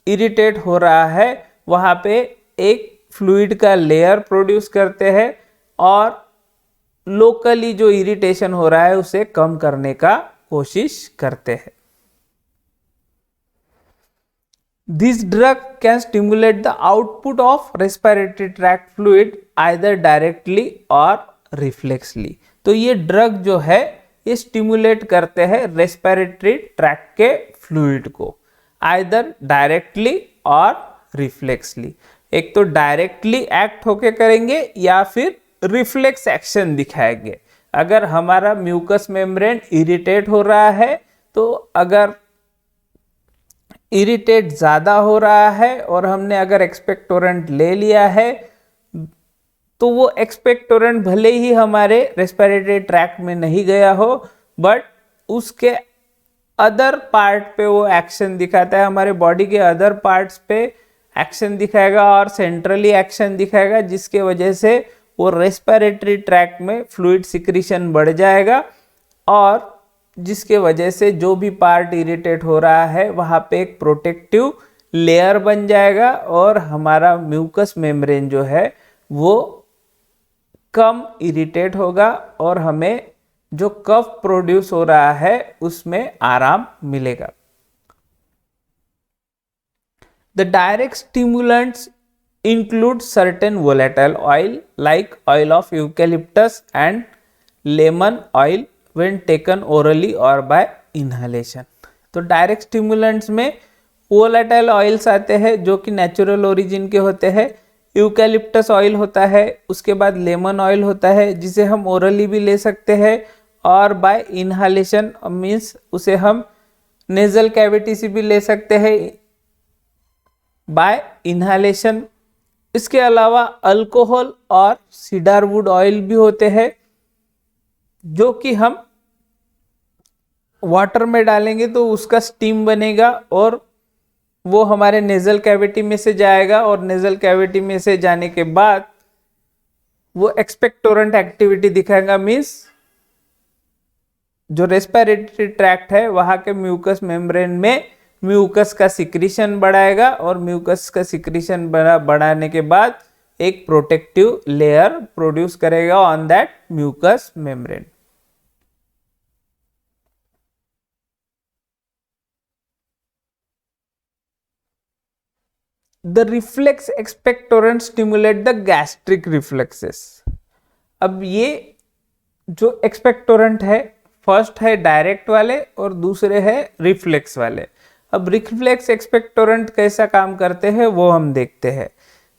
इरिटेट हो रहा है वहां पे एक फ्लूइड का लेयर प्रोड्यूस करते हैं और लोकली जो इरिटेशन हो रहा है उसे कम करने का कोशिश करते हैं। This drug can stimulate the output of respiratory tract fluid either directly or reflexly। तो ये ड्रग जो है ये स्टिमुलेट करते हैं रेस्पिरेटरी ट्रैक्ट के फ्लूइड को आइदर डायरेक्टली और रिफ्लेक्सली। एक तो डायरेक्टली एक्ट होके करेंगे या फिर रिफ्लेक्स एक्शन दिखाएंगे। अगर हमारा म्यूकस मेम्ब्रेन इरिटेट हो रहा है तो अगर इरिटेट ज़्यादा हो रहा है और हमने अगर एक्सपेक्टोरेंट ले लिया है तो वो एक्सपेक्टोरेंट भले ही हमारे रेस्पिरेटरी ट्रैक्ट में नहीं गया हो बट उसके अदर पार्ट पे वो एक्शन दिखाता है, हमारे बॉडी के अदर पार्ट्स पे एक्शन दिखाएगा और सेंट्रली एक्शन दिखाएगा, जिसके वजह से वो रेस्पिरेटरी ट्रैक्ट में फ्लूइड सिक्रीशन बढ़ जाएगा और जिसके वजह से जो भी पार्ट इरिटेट हो रहा है वहां पे एक प्रोटेक्टिव लेयर बन जाएगा और हमारा म्यूकस मेम्ब्रेन जो है वो कम इरिटेट होगा और हमें जो कफ प्रोड्यूस हो रहा है उसमें आराम मिलेगा। The direct stimulants include certain volatile oil like oil of eucalyptus and lemon oil when taken orally or by inhalation। तो डायरेक्ट स्टिमुलेंट्स में वोलेटाइल ऑयल्स आते हैं जो कि नेचुरल ओरिजिन के होते हैं। यूकैलिप्टस ऑयल होता है, उसके बाद लेमन ऑयल होता है जिसे हम ओरली भी ले सकते हैं और बाय इनहालेशन मीन्स उसे हम नेजल कैविटी से भी ले सकते हैं बाय इनहालेशन। इसके अलावा अल्कोहल और सीडारवुड ऑयल भी होते हैं जो कि हम वाटर में डालेंगे तो उसका स्टीम बनेगा और वो हमारे नेजल कैविटी में से जाएगा और नेजल कैविटी में से जाने के बाद वो एक्सपेक्टोरेंट एक्टिविटी दिखाएगा, मीन्स जो रेस्पिरेटरी ट्रैक्ट है वहां के म्यूकस मेम्ब्रेन में म्यूकस का सिक्रीशन बढ़ाएगा और म्यूकस का सिक्रीशन बढ़ाने के बाद एक प्रोटेक्टिव लेयर प्रोड्यूस करेगा on that mucus membrane. The reflex expectorant stimulate the gastric reflexes। अब ये जो एक्सपेक्टोरेंट है फर्स्ट है डायरेक्ट वाले और दूसरे है रिफ्लेक्स वाले। अब रिफ्लेक्स एक्सपेक्टोरेंट कैसा काम करते हैं वो हम देखते हैं।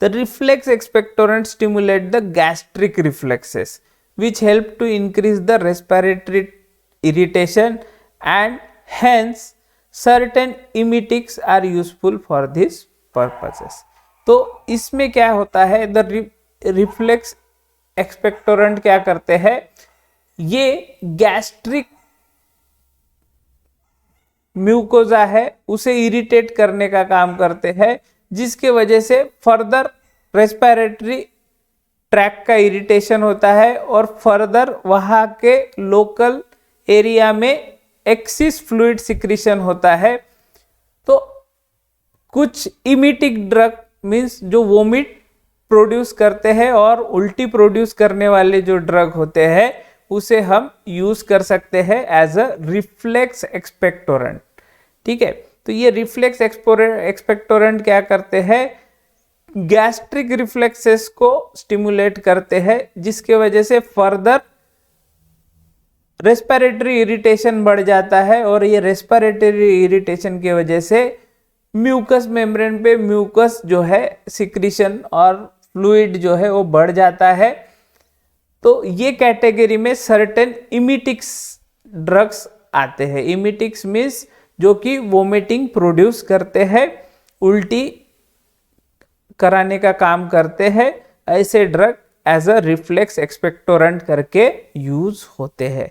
The reflex expectorant stimulate the gastric reflexes which help to increase the respiratory irritation and hence certain emetics are useful for this purposes। तो इसमें क्या होता है, द रिफ्लेक्स एक्सपेक्टोरेंट क्या करते हैं, ये गैस्ट्रिक म्यूकोजा है उसे इरिटेट करने का काम करते हैं, जिसके वजह से फर्दर रेस्पिरेटरी ट्रैक का इरिटेशन होता है और फर्दर वहां के लोकल एरिया में एक्सिस फ्लूइड सिक्रीशन होता है। तो कुछ इमिटिक ड्रग मीन्स जो वोमिट प्रोड्यूस करते हैं और उल्टी प्रोड्यूस करने वाले जो ड्रग होते हैं उसे हम यूज कर सकते हैं एज अ रिफ्लेक्स एक्सपेक्टोरेंट। ठीक है, तो ये रिफ्लेक्स एक्सपेक्टोरेंट क्या करते हैं, गैस्ट्रिक रिफ्लेक्सेस को स्टिमुलेट करते हैं, जिसके वजह से फर्दर रेस्पिरेटरी इरिटेशन बढ़ जाता है और ये रेस्पिरेटरी इरिटेशन की वजह से म्यूकस मेम्ब्रेन पे म्यूकस जो है सिक्रीशन और फ्लूइड जो है वो बढ़ जाता है। तो ये कैटेगरी में सर्टेन इमिटिक्स ड्रग्स आते हैं। इमिटिक्स मीन्स जो कि वोमिटिंग प्रोड्यूस करते हैं, उल्टी कराने का काम करते हैं। ऐसे drug as a reflex expectorant करके यूज होते हैं।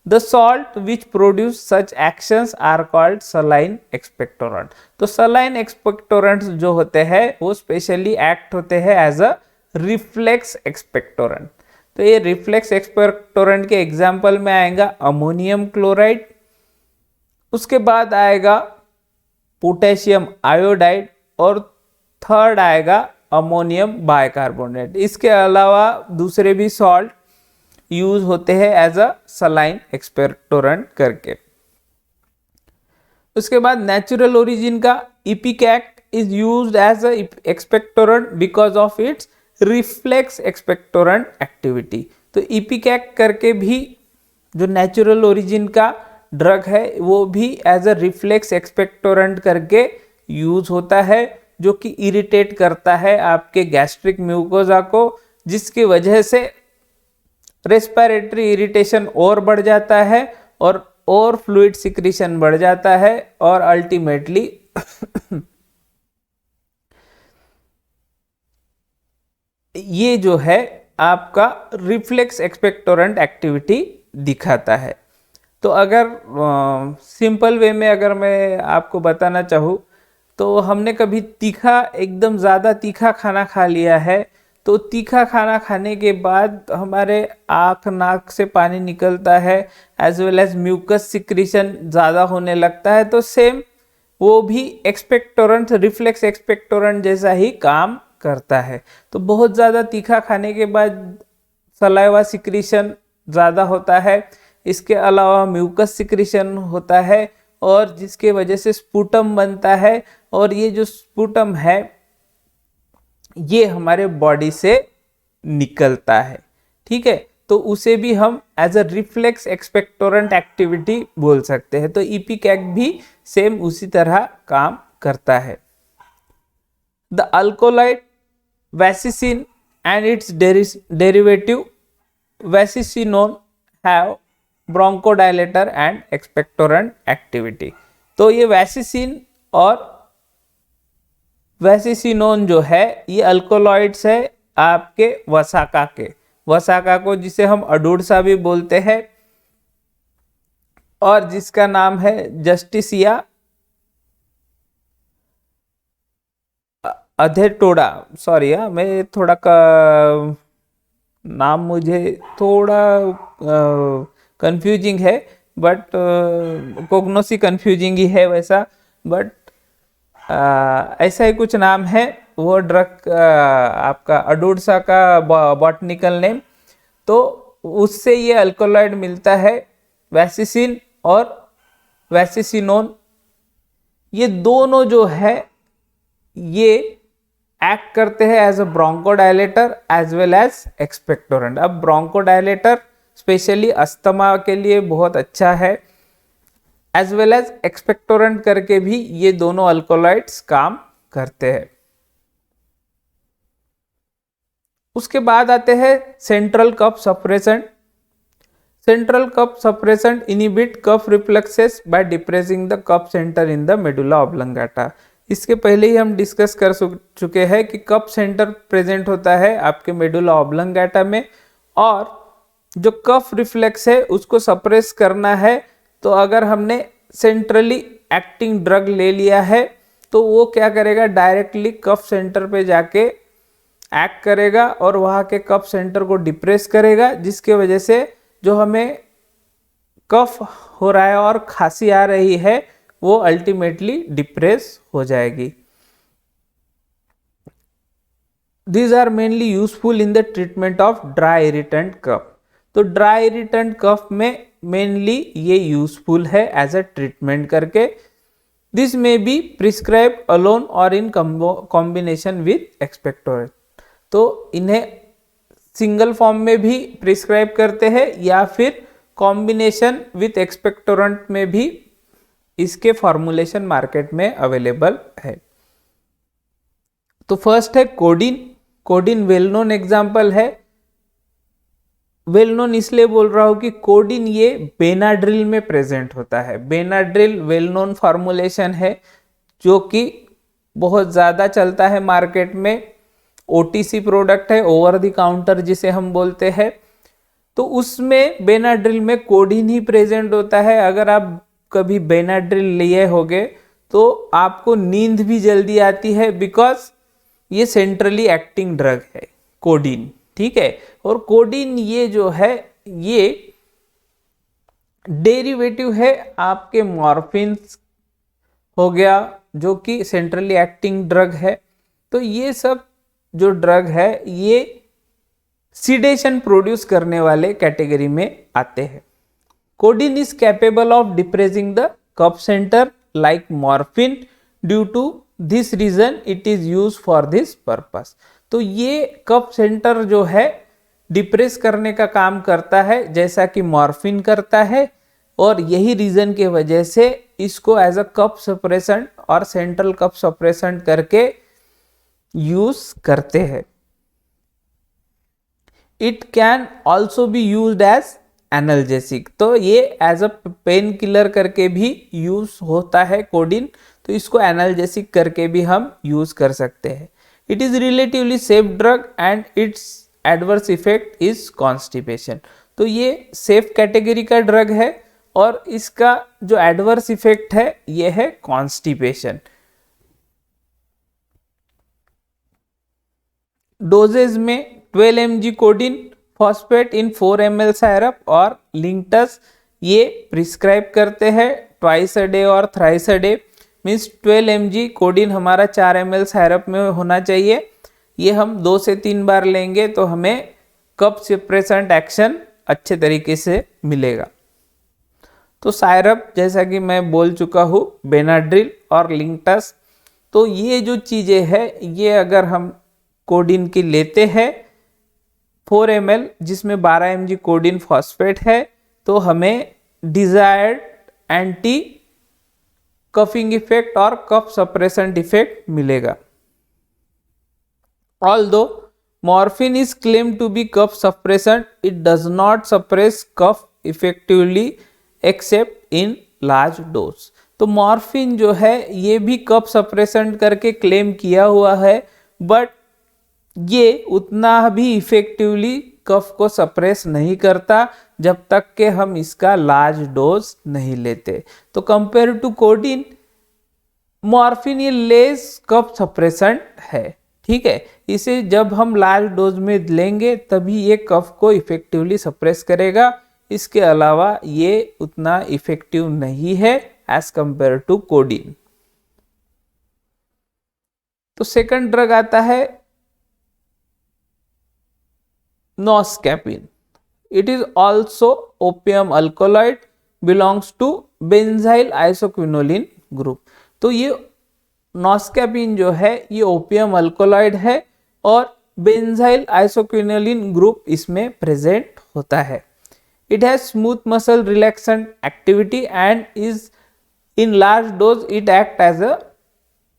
The salt which produce such actions are called saline expectorant. तो सलाइन एक्सपेक्टोरेंट्स जो होते हैं वो स्पेशली एक्ट होते हैं एज अ रिफ्लेक्स एक्सपेक्टोरेंट। तो ये रिफ्लेक्स एक्सपेक्टोरेंट के एग्जाम्पल में आएगा अमोनियम क्लोराइड, उसके बाद आएगा पोटेशियम आयोडाइड और थर्ड आएगा अमोनियम बाइकार्बोनेट। इसके अलावा दूसरे भी सॉल्ट यूज होते हैं एज अ सलाइन एक्सपेक्टोरेंट करके। उसके बाद नेचुरल ओरिजिन का ipecac is used as a expectorant because of its reflex expectorant activity. तो इपिकैक करके भी जो नेचुरल ओरिजिन का ड्रग है वो भी एज अ रिफ्लेक्स एक्सपेक्टोरेंट करके यूज होता है, जो कि इरिटेट करता है आपके गैस्ट्रिक म्यूकोजा को, जिसकी वजह से रेस्पिरेटरी इरिटेशन और बढ़ जाता है और फ्लूइड सिक्रीशन बढ़ जाता है और अल्टीमेटली ये जो है आपका रिफ्लेक्स एक्सपेक्टोरेंट एक्टिविटी दिखाता है। तो अगर सिंपल वे में अगर मैं आपको बताना चाहूँ तो हमने कभी तीखा एकदम ज़्यादा तीखा खाना खा लिया है, तो तीखा खाना खाने के बाद हमारे आँख नाक से पानी निकलता है as well as mucus secretion ज़्यादा होने लगता है। तो सेम वो भी एक्सपेक्टोरेंट रिफ्लेक्स एक्सपेक्टोरेंट जैसा ही काम करता है। तो बहुत ज़्यादा तीखा खाने के बाद सलाइवा सिक्रीशन ज़्यादा होता है, इसके अलावा म्यूकस सिक्रीशन होता है और जिसके वजह से स्पूटम बनता है, और ये जो स्पूटम है ये हमारे बॉडी से निकलता है। ठीक है, तो उसे भी हम as a reflex expectorant activity बोल सकते हैं। तो इपिकैक भी सेम उसी तरह काम करता है। The alkaloid vasicine and its derivative vasicinone have bronchodilator and expectorant activity. तो ये वैसिसिन और वैसिसिनोन जो है ये अल्कोलॉइड्स है आपके वसाका को जिसे हम अडूरसा भी बोलते हैं, और जिसका नाम है जस्टिसिया अधेटोडा। सॉरी मैं थोड़ा नाम मुझे थोड़ा कंफ्यूजिंग है, बट कोग्नोसी कंफ्यूजिंग ही है वैसा, बट ऐसा ही कुछ नाम है वो ड्रग आपका अडूरसा का बॉटनिकल नेम। तो उससे ये अल्कोलॉइड मिलता है वैसिसिन और वैसिसिनोन। ये दोनों जो है ये एक्ट करते हैं as a bronchodilator as well as expectorant. अब ब्रोंकोडायलेटर स्पेशली अस्थमा के लिए बहुत अच्छा है, एज वेल एज एक्सपेक्टोरेंट करके भी ये दोनों अल्कोलॉइड्स काम करते हैं। उसके बाद आते हैं central cough suppressant. Central cough suppressant inhibit cough reflexes by depressing the cough centre in the medulla oblongata. इसके पहले ही हम डिस्कस कर चुके हैं कि कफ सेंटर प्रेजेंट होता है आपके मेडुला ऑब्लंगाटा में, और जो कफ रिफ्लेक्स है उसको सप्रेस करना है। तो अगर हमने सेंट्रली एक्टिंग ड्रग ले लिया है तो वो क्या करेगा, डायरेक्टली कफ सेंटर पे जाके एक्ट करेगा और वहाँ के कफ सेंटर को डिप्रेस करेगा, जिसके वजह से जो हमें कफ हो रहा है और खांसी आ रही है वो अल्टीमेटली डिप्रेस हो जाएगी। These are mainly useful in the treatment of dry irritant cough। तो ड्राई इरिटेंट कफ में मेनली ये यूजफुल है एज अ ट्रीटमेंट करके। दिस में बी प्रिस्क्राइब अलोन और इन कॉम्बिनेशन विथ एक्सपेक्टोरेंट। तो इन्हें सिंगल फॉर्म में भी प्रिस्क्राइब करते हैं या फिर कॉम्बिनेशन विथ एक्सपेक्टोरेंट में भी इसके फॉर्मुलेशन मार्केट में अवेलेबल है। तो फर्स्ट है coding. Coding well known example है। वेल नोन इसलिए बोल रहा हूं कि कोडिन ये बेनाड्रिल में प्रेजेंट होता है। बेनाड्रिल वेल नोन फॉर्मुलेशन है जो कि बहुत ज़्यादा चलता है मार्केट में, ओटीसी प्रोडक्ट है, ओवर द काउंटर जिसे हम बोलते हैं, तो उसमें बेनाड्रिल में कोडीन ही प्रेजेंट होता है। अगर आप कभी बेनाड्रिल लिए होगे तो आपको नींद भी जल्दी आती है, बिकॉज ये सेंट्रली एक्टिंग ड्रग है कोडीन, ठीक है। और कोडीन ये जो है ये डेरिवेटिव है आपके मॉर्फिन हो गया, जो कि सेंट्रली एक्टिंग ड्रग है। तो ये सब जो ड्रग है ये सिडेशन प्रोड्यूस करने वाले कैटेगरी में आते हैं। Codeine is capable of depressing the cough centre like morphine, due to this reason it is use for this purpose. तो ये कफ सेंटर जो है डिप्रेस करने का काम करता है जैसा कि मॉर्फिन करता है, और यही रीजन के वजह से इसको एज अ कफ सप्रेसेंट और सेंट्रल कफ सप्रेसेंट करके यूज करते हैं। It can also be used as analgesic, तो ये एज अ पेन किलर करके भी यूज होता है कोडीन, तो इसको एनाल्जेसिक करके भी हम यूज कर सकते हैं। It is relatively safe drug and it's adverse effect is constipation. तो ये सेफ कैटेगरी का ड्रग है और इसका जो एडवर्स इफेक्ट है ये है कॉन्स्टिपेशन। डोजेज में 12 mg कोडीन फॉस्फेट इन 4 ml सायरप और लिंकटस ये प्रिस्क्राइब करते हैं ट्वाइस अ डे और thrice a day. Means 12 mg codeine हमारा 4 ml सायरप में होना चाहिए। ये हम 2 से 3 बार लेंगे तो हमें कफ सप्रेसेंट एक्शन अच्छे तरीके से मिलेगा। तो सायरप जैसा कि मैं बोल चुका हूँ, बेनाड्रिल और लिंकटस, तो ये जो चीज़ें हैं ये अगर हम कोडीन की लेते हैं 4 ml जिसमें 12 mg कोडीन फॉस्फेट है, तो हमें डिजायर्ड एंटी कफिंग इफेक्ट और कफ सप्रेसेंट इफेक्ट मिलेगा। Although morphine is claimed to be cough suppressant, it does not suppress cough effectively except in large dose. तो मॉर्फिन जो है ये भी कफ सप्रेसेंट करके क्लेम किया हुआ है, बट ये उतना भी इफेक्टिवली कफ को सप्रेस नहीं करता जब तक कि हम इसका लार्ज डोज नहीं लेते। तो कंपेयर टू कोडीन, मॉर्फिन ये लेस कफ सप्रेसेंट है, ठीक है। इसे जब हम लार्ज डोज में लेंगे तभी ये कफ को इफेक्टिवली सप्रेस करेगा, इसके अलावा ये उतना इफेक्टिव नहीं है एज कंपेयर टू कोडीन। तो सेकंड ड्रग आता है noscapine. It is also opium alkaloid, belongs to benzyl isoquinoline group. तो ये नॉस्कैपिन जो है ये ओपियम अल्कोलॉइड है और बेंजाइल आइसोक्विनोलिन ग्रुप इसमें प्रेजेंट होता है। It has smooth muscle relaxant activity and is in large dose it act as a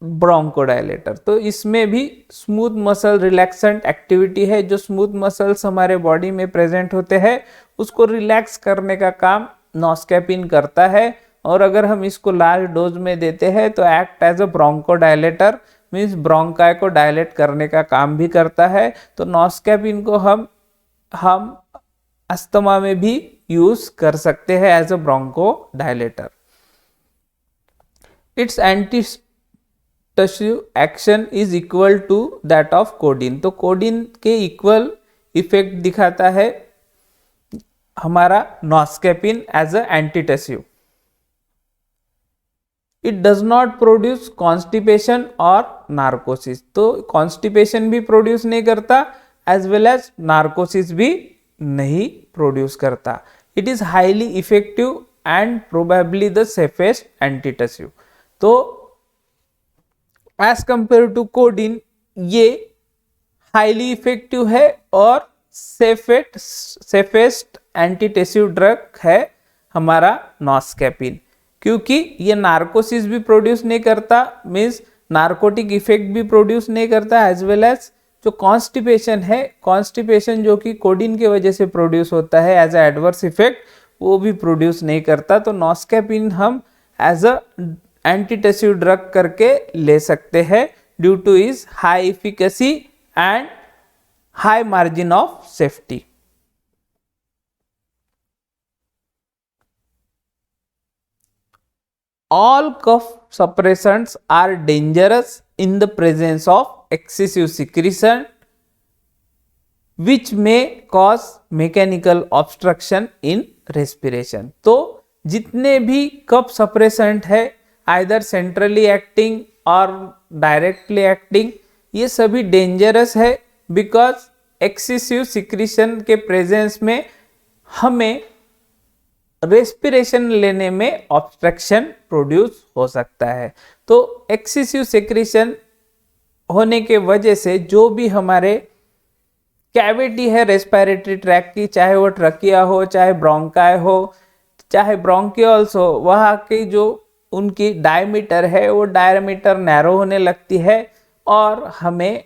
bronchodilator। तो इसमें भी स्मूथ मसल रिलैक्सेंट एक्टिविटी है। जो स्मूथ मसल्स हमारे बॉडी में प्रेजेंट होते हैं उसको रिलैक्स करने का काम नॉस्कैपिन करता है, और अगर हम इसको लार्ज डोज में देते हैं तो act as a bronchodilator, means bronchi को डायलेट करने का काम भी करता है। तो नॉस्कैपिन को हम अस्थमा में भी यूज कर सकते हैं as a bronchodilator. Its antitussive action is equal to that of codeine. तो कोडीन के इक्वल इफेक्ट दिखाता है हमारा noscapine as a antitussive. It does not produce constipation और नार्कोसिस। तो कॉन्स्टिपेशन भी प्रोड्यूस नहीं करता एज वेल एज नार्कोसिस भी नहीं प्रोड्यूस करता। It is highly effective and probably the safest antitussive. तो एज कंपेयर टू कोडीन ये हाईली इफेक्टिव है और सेफेस्ट एंटीटेसिव ड्रग है हमारा नॉस्कैपिन, क्योंकि ये नार्कोसिस भी प्रोड्यूस नहीं करता, मीन्स नार्कोटिक इफेक्ट भी प्रोड्यूस नहीं करता, एज वेल एज जो कॉन्स्टिपेशन है, कॉन्स्टिपेशन जो कि कोडीन के वजह से प्रोड्यूस होता है एज अ एडवर्स इफेक्ट, वो भी प्रोड्यूस नहीं करता। तो नॉस्कैपिन हम एज अ एंटीटेसिव ड्रग करके ले सकते हैं due two is high efficacy and high margin of safety. All cough suppressants are dangerous in the presence of excessive secretion, which may cause mechanical obstruction in respiration. तो जितने भी कफ सप्रेसेंट है, either centrally acting और directly acting, ये सभी dangerous है because excessive secretion के presence में हमें रेस्पिरेशन लेने में ऑब्स्ट्रक्शन प्रोड्यूस हो सकता है. तो एक्सेसिव सिक्रीशन होने के वजह से जो भी हमारे कैविटी है रेस्पिरेटरी ट्रैक की, चाहे वो ट्रकिया हो, चाहे ब्रोंकाई हो, चाहे ब्रोंकियल्स हो, वहाँ की जो उनकी डायमीटर है वो डायमीटर नैरो होने लगती है और हमें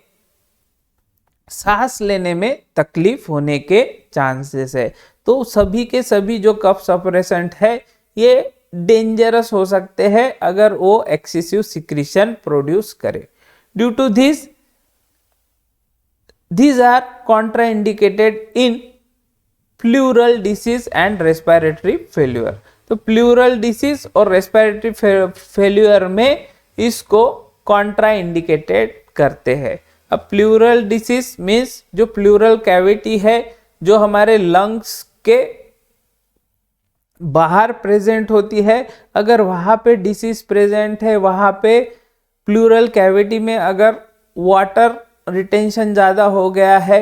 सांस लेने में तकलीफ होने के चांसेस है. तो सभी के सभी जो कफ सप्रेसेंट है ये डेंजरस हो सकते हैं अगर वो एक्सेसिव सिक्रीशन प्रोड्यूस करे. Due to this these are contraindicated in pleural disease and respiratory failure. तो pleural disease और respiratory failure में इसको contraindicated करते हैं. अब pleural disease means जो pleural cavity है जो हमारे lungs के बाहर प्रेजेंट होती है, अगर वहाँ पे डिसीज प्रेजेंट है, वहाँ पे प्लूरल कैविटी में अगर वाटर रिटेंशन ज़्यादा हो गया है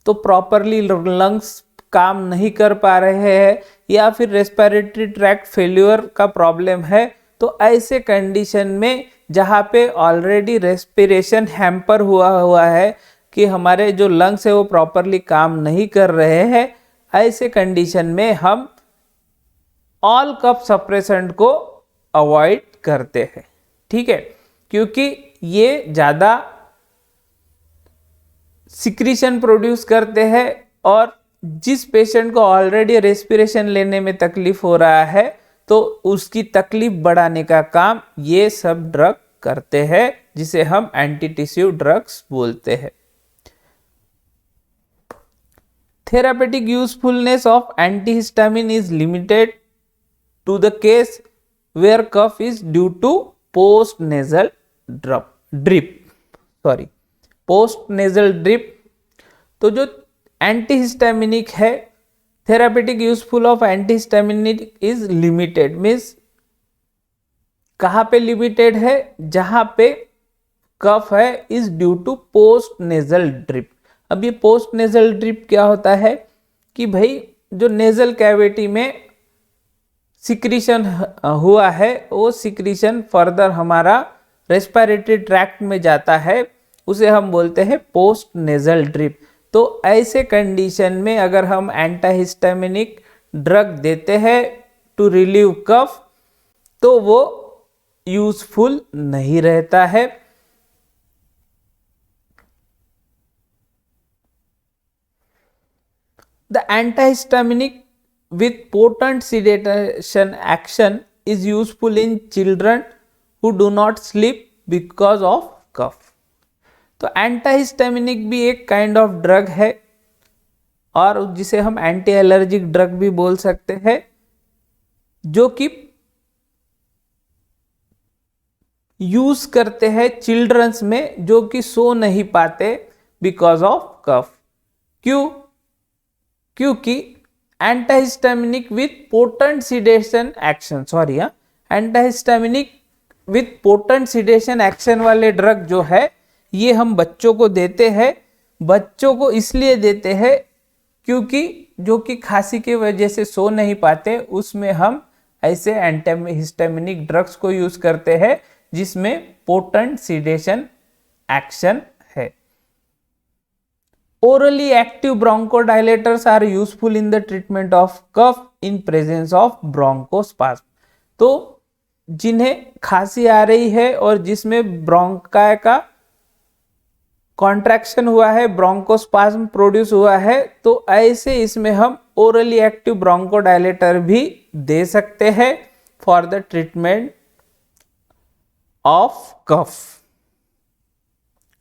तो प्रॉपरली लंग्स काम नहीं कर पा रहे हैं या फिर रेस्पिरेटरी ट्रैक्ट फेल्यूर का प्रॉब्लम है, तो ऐसे कंडीशन में जहाँ पे ऑलरेडी रेस्पिरेशन हैम्पर हुआ है कि हमारे जो लंग्स है वो प्रॉपरली काम नहीं कर रहे हैं, ऐसे कंडीशन में हम ऑल कफ सप्रेसेंट को अवॉइड करते हैं. ठीक है, क्योंकि ये ज़्यादा सिक्रीशन प्रोड्यूस करते हैं और जिस पेशेंट को ऑलरेडी रेस्पिरेशन लेने में तकलीफ हो रहा है तो उसकी तकलीफ बढ़ाने का काम ये सब ड्रग करते हैं, जिसे हम एंटीटिसिव ड्रग्स बोलते हैं. Therapeutic usefulness of antihistamine is limited to the case where cough is due to post nasal drip. तो जो एंटीहिस्टामिनिक है, therapeutic useful of antihistaminic is limited means कहाँ पे लिमिटेड है, जहाँ पे कफ है is due to post nasal drip. अब ये पोस्ट नेजल ड्रिप क्या होता है कि भाई जो नेजल कैविटी में सिक्रीशन हुआ है वो सिक्रीशन फर्दर हमारा रेस्पिरेटरी ट्रैक्ट में जाता है, उसे हम बोलते हैं पोस्ट नेजल ड्रिप. तो ऐसे कंडीशन में अगर हम एंटीहिस्टामिनिक ड्रग देते हैं टू रिलीव कफ तो वो यूजफुल नहीं रहता है. The antihistaminic with potent sedation action is useful in children who do not sleep because of cough. तो एंटीहिस्टामिनिक भी एक काइंड ऑफ ड्रग है और जिसे हम एंटी एलर्जिक ड्रग भी बोल सकते हैं, जो कि यूज करते हैं चिल्ड्रंस में जो कि सो नहीं पाते बिकॉज ऑफ कफ. क्योंकि antihistaminic with potent sedation action, antihistaminic with potent sedation action वाले ड्रग जो है ये हम बच्चों को देते हैं. बच्चों को इसलिए देते हैं क्योंकि जो कि खांसी की वजह से सो नहीं पाते, उसमें हम ऐसे एंटीहिस्टामिनिक ड्रग्स को यूज करते हैं जिसमें पोटेंट सिडेशन एक्शन है. Orally active bronchodilators are useful in the treatment of cough in presence of bronchospasm. तो जिन्हें खांसी आ रही है और जिसमें ब्रोंकाई का कॉन्ट्रैक्शन हुआ है, ब्रोंकोस्पाज्म प्रोड्यूस हुआ है, तो ऐसे इसमें हम ओरली एक्टिव ब्रोंकोडायलेटर भी दे सकते हैं for the treatment of cough.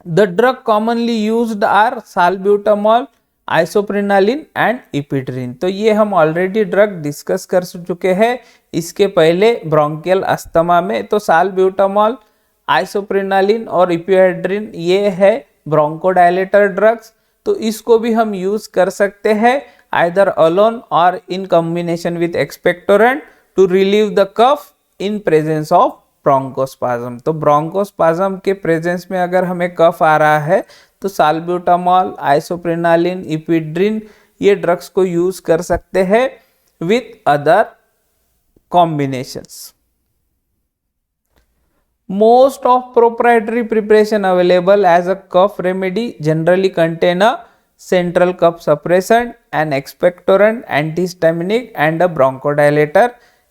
The drug commonly used are salbutamol, isoprenaline and ephedrine. तो ये हम ऑलरेडी ड्रग डिस्कस कर चुके हैं इसके पहले ब्रोंकियल अस्थमा में। तो साल्ब्यूटामॉल, आइसोप्रिनालिन और इपिड्रिन ये है ब्रोंकोडायलेटर ड्रग्स। तो इसको भी हम यूज कर सकते हैं आइदर अलोन और in combination with expectorant to relieve the cough in presence of bronchospasm. तो ब्रोंकोस्पाज्म के प्रेजेंस में अगर हमें कफ आ रहा है तो साल्ब्यूटामॉल, आइसोप्रिनालिन, इपिड्रिन ये ड्रग्स को यूज कर सकते हैं with other combinations. Most of proprietary preparation available as a cough remedy generally contain a central cough suppressant, an expectorant, antihistaminic and a bronchodilator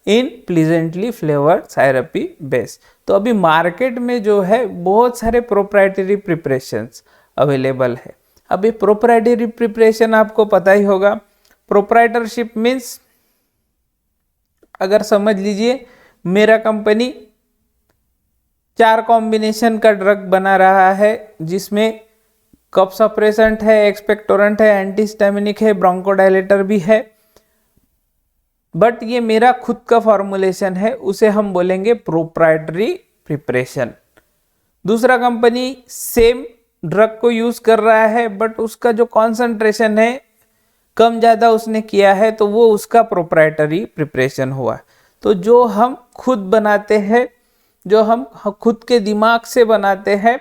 in pleasantly flavored syrupy base। तो अभी market में जो है बहुत सारे प्रोप्राइटरी प्रिपरेशंस अवेलेबल है। अभी proprietary preparation आपको पता ही होगा। प्रोप्राइटरशिप मीन्स अगर समझ लीजिए मेरा कंपनी 4 कॉम्बिनेशन का ड्रग बना रहा है जिसमें कफ सप्रेसेंट है, एक्सपेक्टोरेंट है, एंटीहिस्टामिनिक है, ब्रोंकोडायलेटर भी है, बट ये मेरा खुद का फॉर्मुलेशन है, उसे हम बोलेंगे प्रोप्राइटरी प्रिपरेशन। दूसरा कंपनी सेम ड्रग को यूज कर रहा है बट उसका जो कॉन्सेंट्रेशन है कम ज़्यादा उसने किया है, तो वो उसका प्रोप्राइटरी प्रिपरेशन हुआ। तो जो हम खुद बनाते हैं, जो हम खुद के दिमाग से बनाते हैं,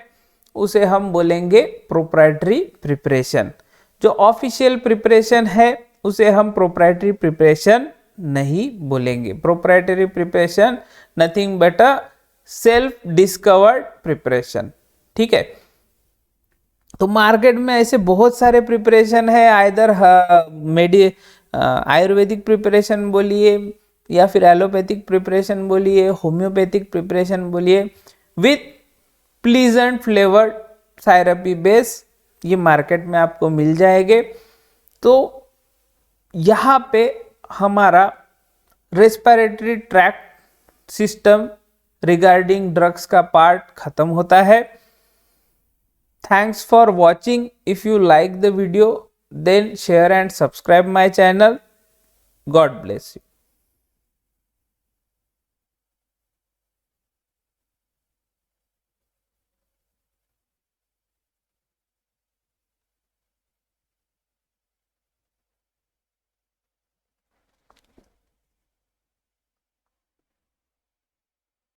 उसे हम बोलेंगे प्रोप्राइटरी प्रिपरेशन। जो ऑफिशियल प्रिपरेशन है उसे हम प्रोप्राइटरी प्रिपरेशन नहीं बोलेंगे। Proprietary preparation nothing but a self discovered preparation. ठीक है, तो मार्केट में ऐसे बहुत सारे प्रिपरेशन है, आइदर आयुर्वेदिक प्रिपरेशन बोलिए या फिर एलोपैथिक प्रिपरेशन बोलिए, होम्योपैथिक प्रिपरेशन बोलिए, विथ प्लीजेंट फ्लेवर्ड साइरपी बेस, ये मार्केट में आपको मिल जाएंगे। तो यहाँ पे हमारा respiratory tract system regarding drugs का पार्ट खत्म होता है। Thanks for watching. If you like the video, then share and subscribe my channel. God bless you.